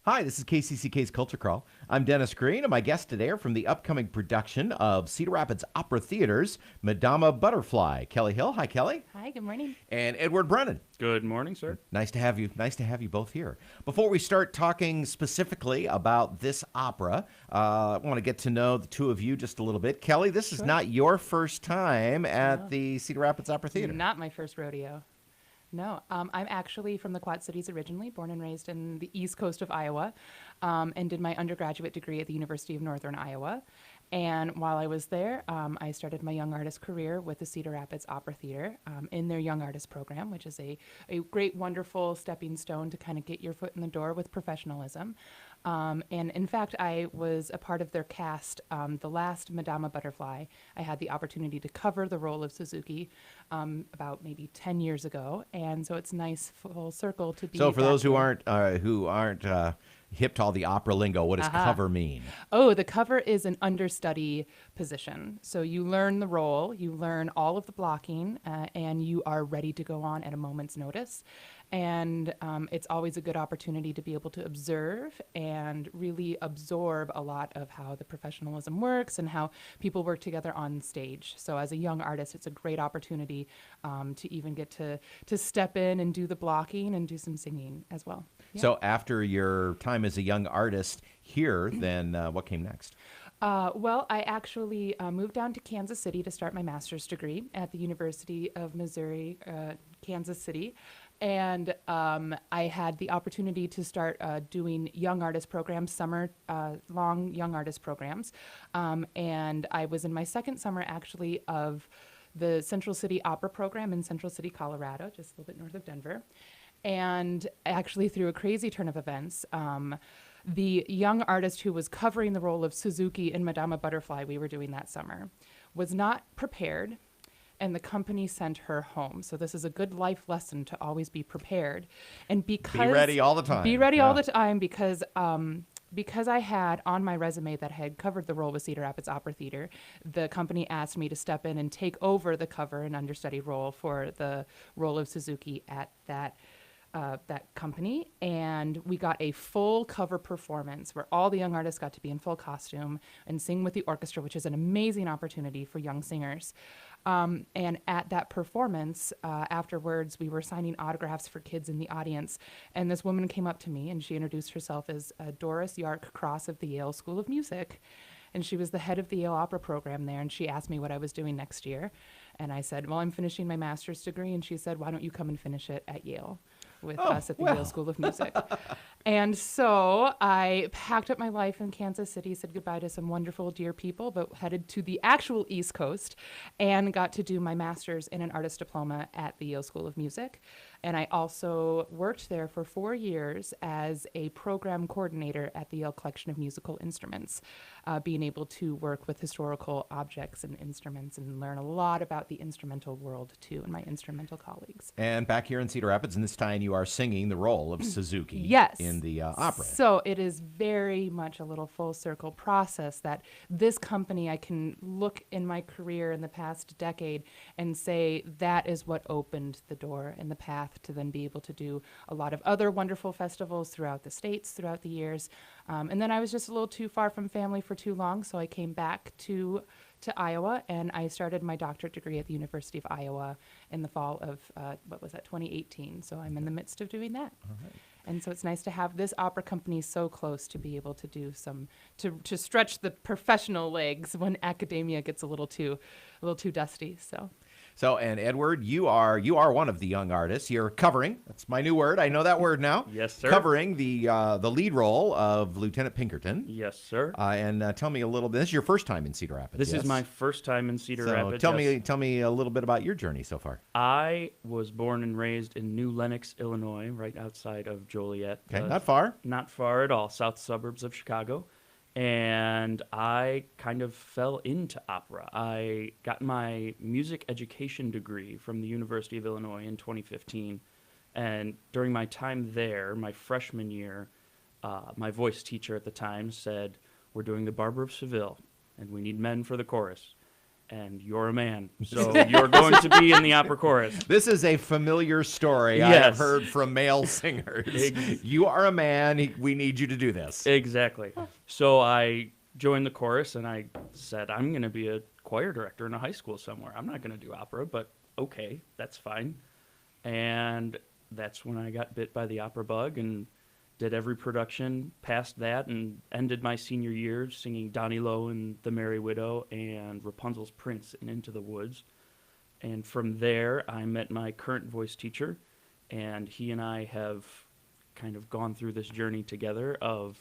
Hi, this is KCCK's Culture Crawl. I'm Dennis Green, and my guests today are from the upcoming production of Cedar Rapids Opera Theater's Madama Butterfly. Kelly Hill. Hi, Kelly. Hi, good morning. And Edward Brennan. Good morning, sir. Nice to have you. Nice to have you both here. Before we start talking specifically about this opera, I want to get to know the two of you just a little bit. Kelly, this is not your first time at the Cedar Rapids Opera Theater. Not my first rodeo. No, I'm actually from the Quad Cities originally, born and raised in the east coast of Iowa, and did my undergraduate degree at the University of Northern Iowa. And while I was there, I started my young artist career with the Cedar Rapids Opera Theater in their young artist program, which is a great, wonderful stepping stone to kind of get your foot in the door with professionalism. And in fact, I was a part of their cast. The last Madama Butterfly, I had the opportunity to cover the role of Suzuki about maybe 10 years ago. And so it's nice full circle to be. So for those who here. aren't hip to all the opera lingo, what does cover mean? Oh, the cover is an understudy position. So you learn the role, you learn all of the blocking, and you are ready to go on at a moment's notice. And it's always a good opportunity to be able to observe and really absorb a lot of how the professionalism works and how people work together on stage. So as a young artist, it's a great opportunity to even get to step in and do the blocking and do some singing as well. Yeah. So after your time as a young artist here, then what came next? Well, I actually moved down to Kansas City to start my master's degree at the University of Missouri, Kansas City. And I had the opportunity to start doing young artist programs, summer-long young artist programs. And I was in my second summer, actually, of the Central City Opera Program in Central City, Colorado, just a little bit north of Denver. And actually, through a crazy turn of events, the young artist who was covering the role of Suzuki in Madama Butterfly, we were doing that summer, was not prepared, and the company sent her home. So this is a good life lesson to always be prepared. And because Be ready all the time. Be ready all the time because I had on my resume that I had covered the role with Cedar Rapids Opera Theater, the company asked me to step in and take over the cover and understudy role for the role of Suzuki at that company, and we got a full cover performance where all the young artists got to be in full costume and sing with the orchestra, which is an amazing opportunity for young singers. And at that performance, afterwards, we were signing autographs for kids in the audience, and this woman came up to me, and she introduced herself as Doris Yark Cross of the Yale School of Music, and she was the head of the Yale Opera program there, and she asked me what I was doing next year, and I said, well, I'm finishing my master's degree, and she said, why don't you come and finish it at Yale with us at the Yale School of Music. And so I packed up my life in Kansas City, said goodbye to some wonderful, dear people, but headed to the actual East Coast and got to do my master's in an artist diploma at the Yale School of Music. And I also worked there for 4 years as a program coordinator at the Yale Collection of Musical Instruments, being able to work with historical objects and instruments and learn a lot about the instrumental world, too, and my instrumental colleagues. And back here in Cedar Rapids, and this time you are singing the role of Suzuki in the opera. So it is very much a little full circle process that this company, I can look in my career in the past decade and say that is what opened the door and the path to then be able to do a lot of other wonderful festivals throughout the states, throughout the years. And then I was just a little too far from family for too long, so I came back to Iowa, and I started my doctorate degree at the University of Iowa in the fall of, 2018. So I'm in the midst of doing that. All right. And so it's nice to have this opera company so close to be able to do to stretch the professional legs when academia gets a little too dusty. So, and Edward, you are one of the young artists. You're covering. That's my new word. I know that word now. Yes, sir. Covering the lead role of Lieutenant Pinkerton. Yes, sir. And tell me a little bit. This is your first time in Cedar Rapids. This yes? is my first time in Cedar Rapids. Tell me a little bit about your journey so far. I was born and raised in New Lenox, Illinois, right outside of Joliet. Okay, not far. Not far at all. South suburbs of Chicago. And I kind of fell into opera. I got my music education degree from the University of Illinois in 2015. And during my time there, my freshman year, my voice teacher at the time said, we're doing the Barber of Seville, and we need men for the chorus. and you're a man, so you're going to be in the opera chorus. This is a familiar story I Yes. have heard from male singers. You are a man. We need you to do this. Exactly. So I joined the chorus, and I said, I'm going to be a choir director in a high school somewhere. I'm not going to do opera, but okay, that's fine. And that's when I got bit by the opera bug and did every production past that, and ended my senior year singing Donnie Lowe and The Merry Widow and Rapunzel's Prince and Into the Woods. And from there, I met my current voice teacher, and he and I have kind of gone through this journey together of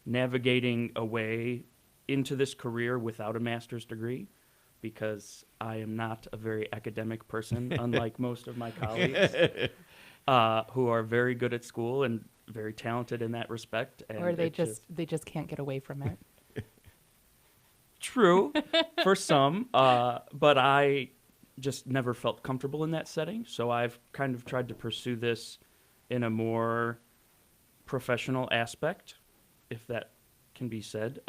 navigating a way into this career without a master's degree, because I am not a very academic person, unlike most of my colleagues, who are very good at school and very talented in that respect. And Or they just can't get away from it. True, for some, but I just never felt comfortable in that setting, so I've kind of tried to pursue this in a more professional aspect, if that can be said.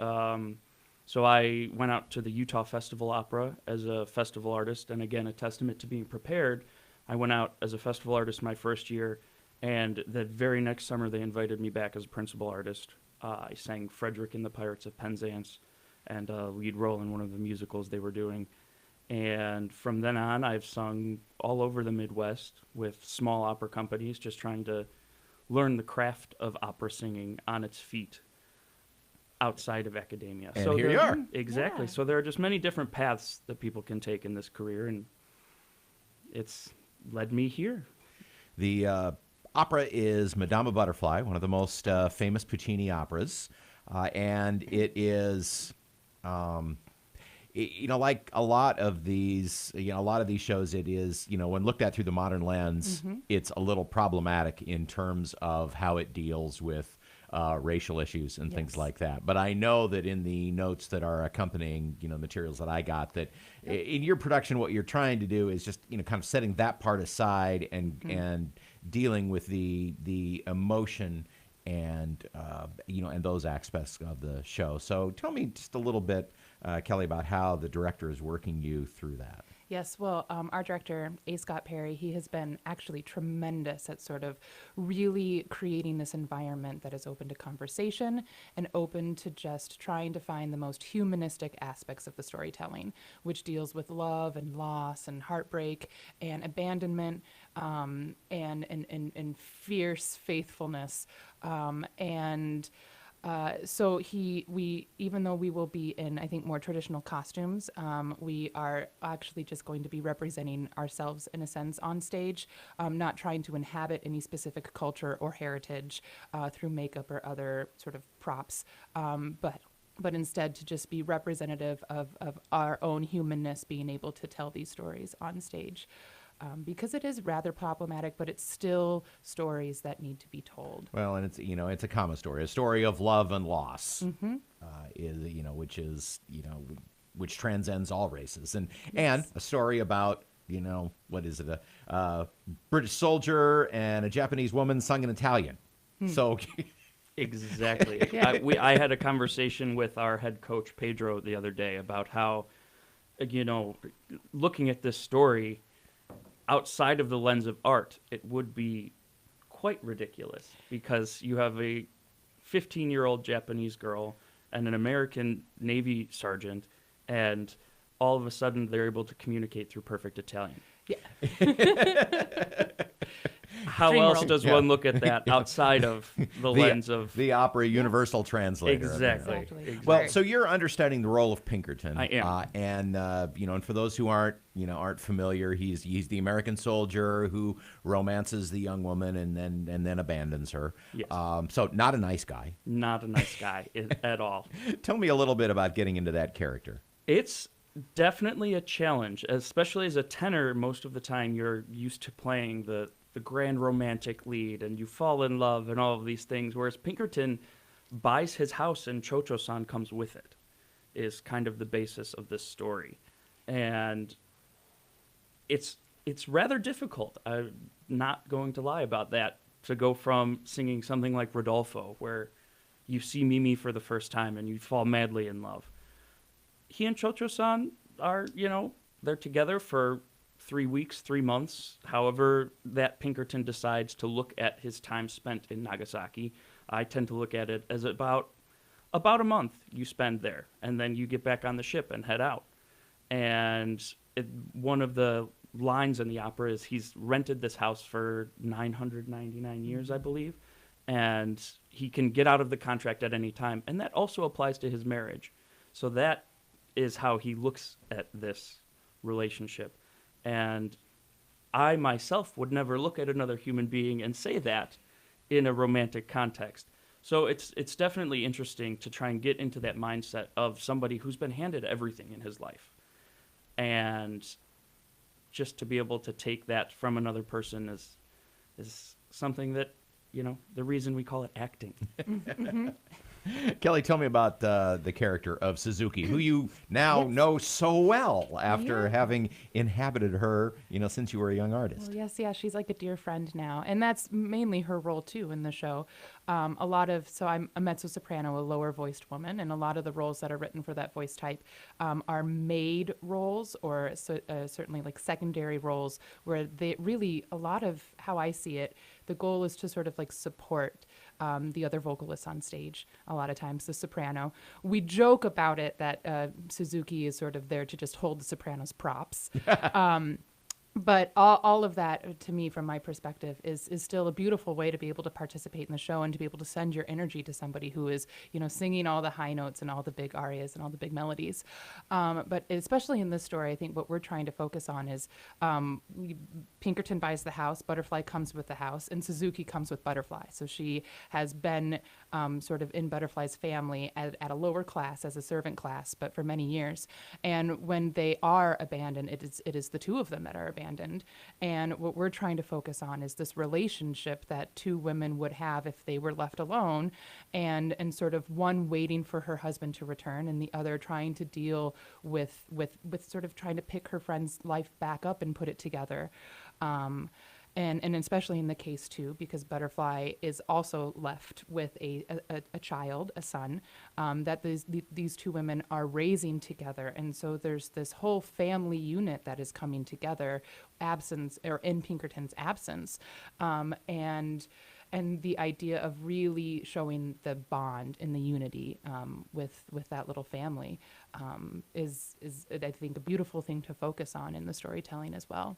So I went out to the Utah Festival Opera as a festival artist, and again, a testament to being prepared. I went out as a festival artist my first year, and the very next summer they invited me back as a principal artist. I sang Frederick in the Pirates of Penzance and a lead role in one of the musicals they were doing. And from then on, I've sung all over the Midwest with small opera companies, just trying to learn the craft of opera singing on its feet outside of academia. And here you are. Exactly. Yeah. So there are just many different paths that people can take in this career, and it's led me here. The opera is Madama Butterfly, one of the most famous Puccini operas, and it is, like a lot of these, shows, it is, when looked at through the modern lens, it's a little problematic in terms of how it deals with racial issues and things Yes. like that. But I know that in the notes that are accompanying, materials that I got, that in your production, what you're trying to do is just, kind of setting that part aside and dealing with the emotion and and those aspects of the show. So tell me just a little bit, Kelly, about how the director is working you through that. Yes, well, our director, A. Scott Perry, he has been actually tremendous at sort of really creating this environment that is open to conversation and open to just trying to find the most humanistic aspects of the storytelling, which deals with love and loss and heartbreak and abandonment and fierce faithfulness. So we, even though we will be in, I think, more traditional costumes, we are actually just going to be representing ourselves in a sense on stage, not trying to inhabit any specific culture or heritage through makeup or other sort of props, but instead to just be representative of our own humanness, being able to tell these stories on stage. Because it is rather problematic, but it's still stories that need to be told. Well, and it's a common story, a story of love and loss, which transcends all races, and a story about what is it, a British soldier and a Japanese woman sung in Italian. So. Exactly. I had a conversation with our head coach, Pedro, the other day about how, looking at this story outside of the lens of art, it would be quite ridiculous, because you have a 15-year-old Japanese girl and an American Navy sergeant, and all of a sudden they're able to communicate through perfect Italian. Yeah. How Dream else world. does one look at that outside of the lens of... the opera universal translator. Exactly. Exactly. Well, so you're understudying the role of Pinkerton. I am. And for those who aren't familiar, he's the American soldier who romances the young woman and then abandons her. Yes. So not a nice guy. Not a nice guy at all. Tell me a little bit about getting into that character. It's definitely a challenge, especially as a tenor. Most of the time you're used to playing the grand romantic lead and you fall in love and all of these things, whereas Pinkerton buys his house and Cho-Cho-san comes with it, is kind of the basis of this story. And it's rather difficult, I'm not going to lie about that, to go from singing something like Rodolfo, where you see Mimi for the first time and you fall madly in love. He and Cho-Cho-san are, they're together for 3 weeks, 3 months, however that Pinkerton decides to look at his time spent in Nagasaki. I tend to look at it as about a month you spend there, and then you get back on the ship and head out. And one of the lines in the opera is he's rented this house for 999 years, I believe, and he can get out of the contract at any time. And that also applies to his marriage. So that is how he looks at this relationship. And I myself would never look at another human being and say that in a romantic context. So it's definitely interesting to try and get into that mindset of somebody who's been handed everything in his life. And just to be able to take that from another person is something that, the reason we call it acting. Kelly, tell me about the character of Suzuki, who you now know so well after having inhabited her, since you were a young artist. Well, yes, she's like a dear friend now, and that's mainly her role too in the show. I'm a mezzo-soprano, a lower-voiced woman, and a lot of the roles that are written for that voice type are maid roles, or certainly like secondary roles, where they really, a lot of how I see it, the goal is to sort of like support the other vocalists on stage. A lot of times the soprano. We joke about it that Suzuki is sort of there to just hold the soprano's props. But all of that, to me, from my perspective, is still a beautiful way to be able to participate in the show and to be able to send your energy to somebody who is, singing all the high notes and all the big arias and all the big melodies. But especially in this story, I think what we're trying to focus on is Pinkerton buys the house, Butterfly comes with the house, and Suzuki comes with Butterfly. So she has been sort of in Butterfly's family at a lower class, as a servant class, but for many years. And when they are abandoned, it is the two of them that are abandoned. And what we're trying to focus on is this relationship that two women would have if they were left alone, and sort of one waiting for her husband to return, and the other trying to deal with sort of trying to pick her friend's life back up and put it together. And especially in the case, too, because Butterfly is also left with a child, a son, that these two women are raising together. And so there's this whole family unit that is coming together, in Pinkerton's absence. And the idea of really showing the bond and the unity with that little family is, I think, a beautiful thing to focus on in the storytelling as well.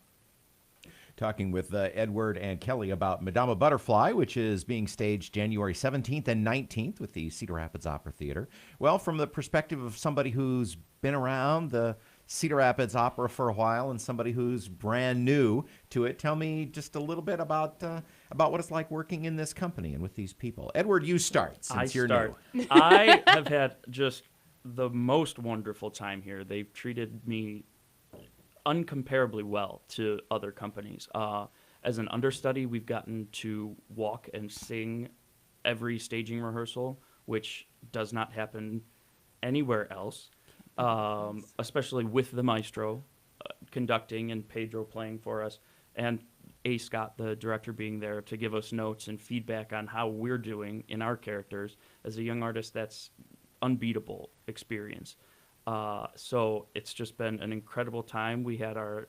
Talking with Edward and Kelly about Madama Butterfly, which is being staged January 17th and 19th with the Cedar Rapids Opera Theatre. Well, from the perspective of somebody who's been around the Cedar Rapids Opera for a while and somebody who's brand new to it, tell me just a little bit about what it's like working in this company and with these people. Edward, you start since you're new. I have had just the most wonderful time here. They've treated me uncomparably well to other companies. As an understudy, we've gotten to walk and sing every staging rehearsal, which does not happen anywhere else, especially with the maestro conducting and Pedro playing for us, and A. Scott, the director, being there to give us notes and feedback on how we're doing in our characters. As a young artist, that's unbeatable experience. So it's just been an incredible time. We had our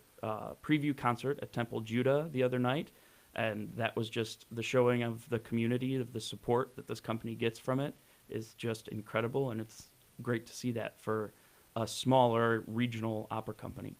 preview concert at Temple Judah the other night, and that was just the showing of the community, of the support that this company gets from it is just incredible, and it's great to see that for a smaller regional opera company.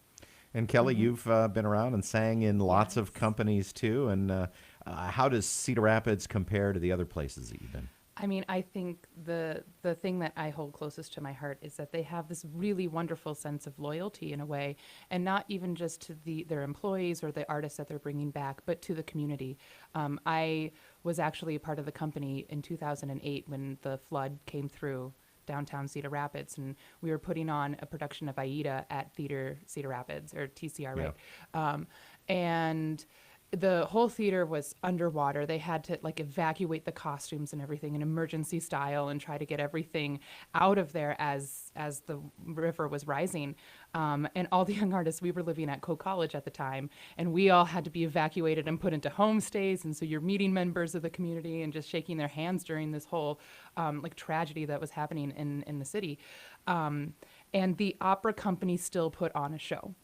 And Kelly, you've been around and sang in lots of companies too, and how does Cedar Rapids compare to the other places that you've been? I mean, I think the thing that I hold closest to my heart is that they have this really wonderful sense of loyalty in a way, and not even just to their employees or the artists that they're bringing back, but to the community. I was actually a part of the company in 2008 when the flood came through downtown Cedar Rapids, and we were putting on a production of Aida at Theater Cedar Rapids, or TCR, right? And the whole theater was underwater. They had to evacuate the costumes and everything in emergency style and try to get everything out of there as the river was rising. And all the young artists, we were living at Coe College at the time, and we all had to be evacuated and put into homestays. And so you're meeting members of the community and just shaking their hands during this whole tragedy that was happening in the city. And the opera company still put on a show.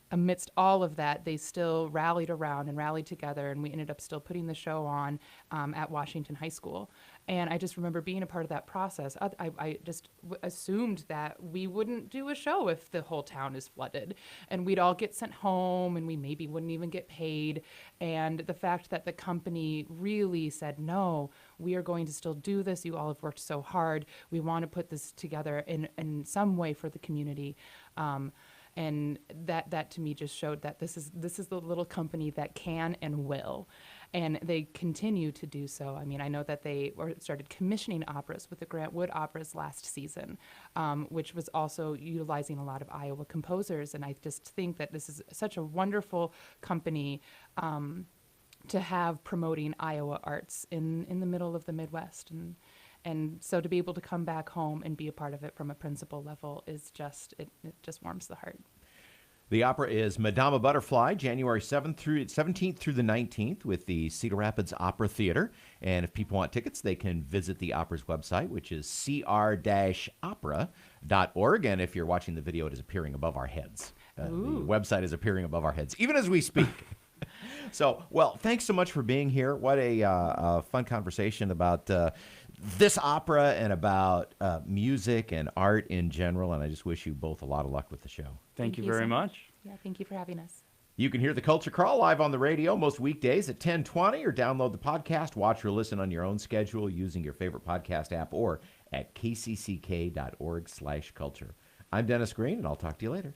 Amidst all of that, they still rallied around and rallied together, and we ended up still putting the show on at Washington High School. And I just remember being a part of that process. I just assumed that we wouldn't do a show if the whole town is flooded, and we'd all get sent home, and we maybe wouldn't even get paid. And the fact that the company really said, no, we are going to still do this. You all have worked so hard. We want to put this together in some way for the community. And that to me just showed that this is the little company that can and will, and they continue to do so. I mean, I know that they started commissioning operas with the Grant Wood operas last season, which was also utilizing a lot of Iowa composers. And I just think that this is such a wonderful company to have promoting Iowa arts in the middle of the Midwest. And so to be able to come back home and be a part of it from a principal level is just, it just warms the heart. The opera is Madama Butterfly, January 17th through the 19th with the Cedar Rapids Opera Theatre. And if people want tickets, they can visit the opera's website, which is cr-opera.org. And if you're watching the video, it is appearing above our heads. The website is appearing above our heads, even as we speak. So, well, thanks so much for being here. What a fun conversation about this opera and about music and art in general. And I just wish you both a lot of luck with the show. Thank you very much. Yeah, thank you for having us. You can hear the Culture Crawl live on the radio most weekdays at 10:20, or download the podcast, watch or listen on your own schedule using your favorite podcast app, or at kcck.org/culture. I'm Dennis Green, and I'll talk to you later.